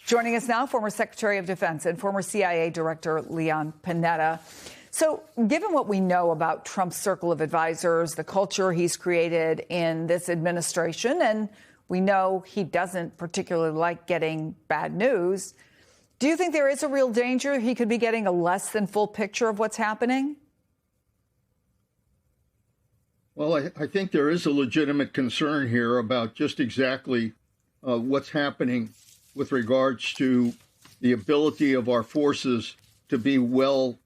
Joining us now, former Secretary of Defense and former CIA Director Leon Panetta. So, given what we know about Trump's circle of advisors, the culture he's created in this administration, and we know he doesn't particularly like getting bad news, do you think there is a real danger he could be getting a less than full picture of what's happening? Well, I think there is a legitimate concern here about just exactly what's happening with regards to the ability of our forces to be well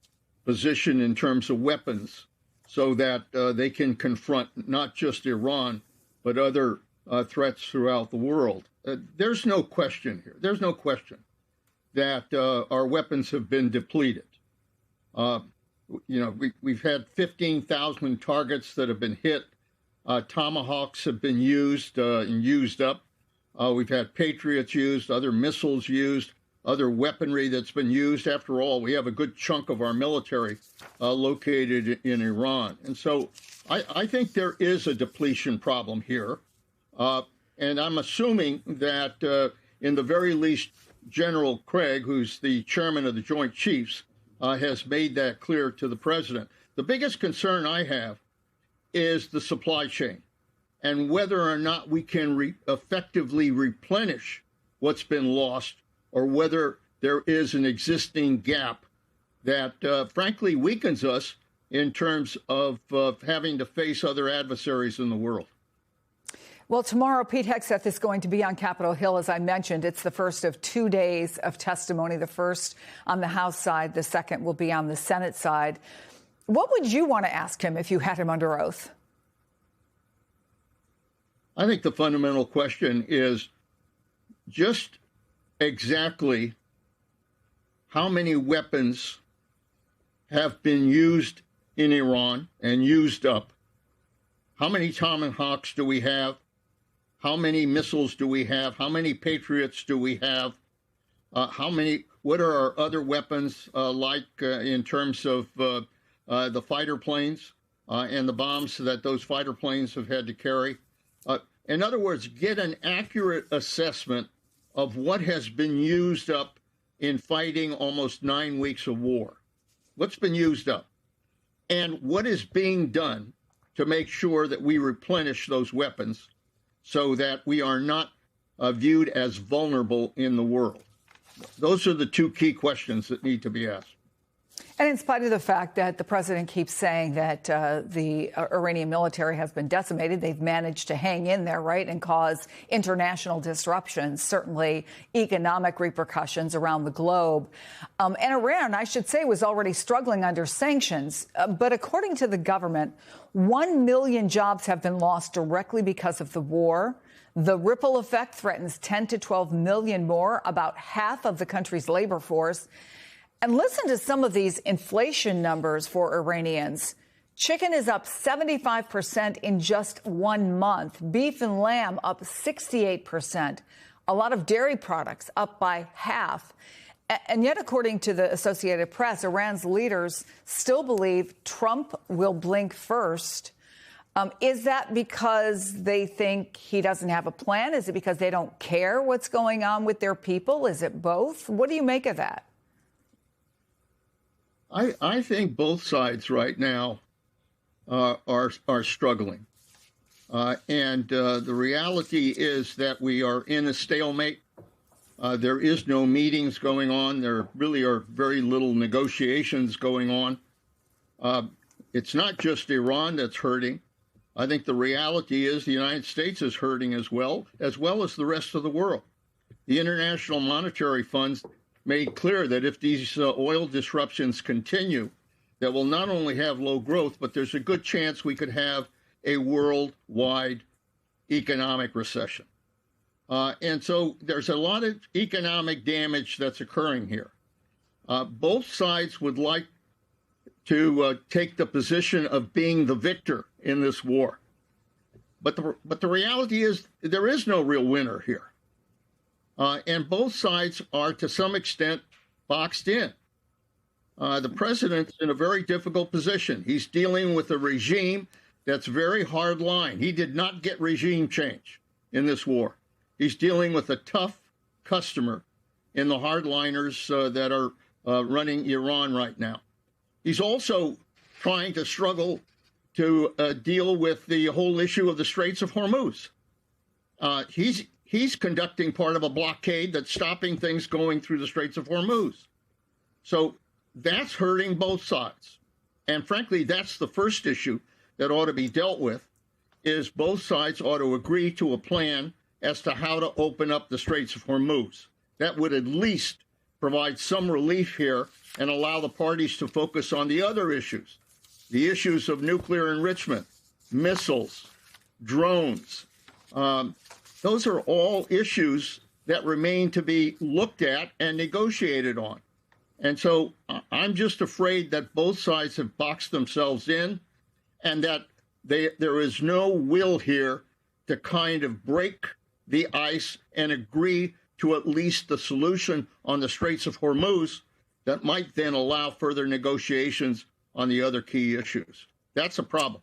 positioned in terms of weapons so that they can confront not just Iran, but other threats throughout the world. There's no question here. There's no question that our weapons have been depleted. We've had 15,000 targets that have been hit. Tomahawks have been used and used up. We've had Patriots used, other missiles used, other weaponry that's been used. After all, we have a good chunk of our military located in Iran. And so I think there is a depletion problem here. And I'm assuming that in the very least, General Craig, who's the chairman of the Joint Chiefs, has made that clear to the president. The biggest concern I have is the supply chain and whether or not we can effectively replenish what's been lost, or whether there is an existing gap that, frankly, weakens us in terms of having to face other adversaries in the world. Well, tomorrow, Pete Hegseth is going to be on Capitol Hill. As I mentioned, it's the first of 2 days of testimony, the first on the House side, the second will be on the Senate side. What would you want to ask him if you had him under oath? I think the fundamental question is just exactly how many weapons have been used in Iran and used up. How many Tomahawks do we have? How many missiles do we have? How many Patriots do we have? What are our other weapons in terms of the fighter planes and the bombs that those fighter planes have had to carry? In other words, get an accurate assessment of what has been used up in fighting almost 9 weeks of war. What's been used up? And what is being done to make sure that we replenish those weapons so that we are not viewed as vulnerable in the world? Those are the two key questions that need to be asked. And in spite of the fact that the president keeps saying that the Iranian military has been decimated, they've managed to hang in there, right, and cause international disruptions, certainly economic repercussions around the globe. And Iran, I should say, was already struggling under sanctions. But according to the government, 1 million jobs have been lost directly because of the war. The ripple effect threatens 10 to 12 million more, about half of the country's labor force. And listen to some of these inflation numbers for Iranians. Chicken is up 75% in just 1 month. Beef and lamb up 68%. A lot of dairy products up by half. And yet, according to the Associated Press, Iran's leaders still believe Trump will blink first. Is that because they think he doesn't have a plan? Is it because they don't care what's going on with their people? Is it both? What do you make of that? I think both sides right now are struggling. And the reality is that we are in a stalemate. There is no meetings going on. There really are very little negotiations going on. It's not just Iran that's hurting. I think the reality is the United States is hurting as well as the rest of the world. The International Monetary Fund made clear that if these oil disruptions continue, that we'll not only have low growth, but there's a good chance we could have a worldwide economic recession. And so there's a lot of economic damage that's occurring here. Both sides would like to take the position of being the victor in this war. But the reality is there is no real winner here. And both sides are, to some extent, boxed in. The president's in a very difficult position. He's dealing with a regime that's very hard line. He did not get regime change in this war. He's dealing with a tough customer in the hardliners that are running Iran right now. He's also trying to struggle to deal with the whole issue of the Straits of Hormuz. He's conducting part of a blockade that's stopping things going through the Straits of Hormuz. So that's hurting both sides. And frankly, that's the first issue that ought to be dealt with, is both sides ought to agree to a plan as to how to open up the Straits of Hormuz. That would at least provide some relief here and allow the parties to focus on the other issues, the issues of nuclear enrichment, missiles, drones. Those are all issues that remain to be looked at and negotiated on. And so I'm just afraid that both sides have boxed themselves in and that there is no will here to kind of break the ice and agree to at least the solution on the Straits of Hormuz that might then allow further negotiations on the other key issues. That's a problem.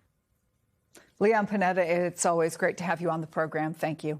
Leon Panetta, it's always great to have you on the program. Thank you.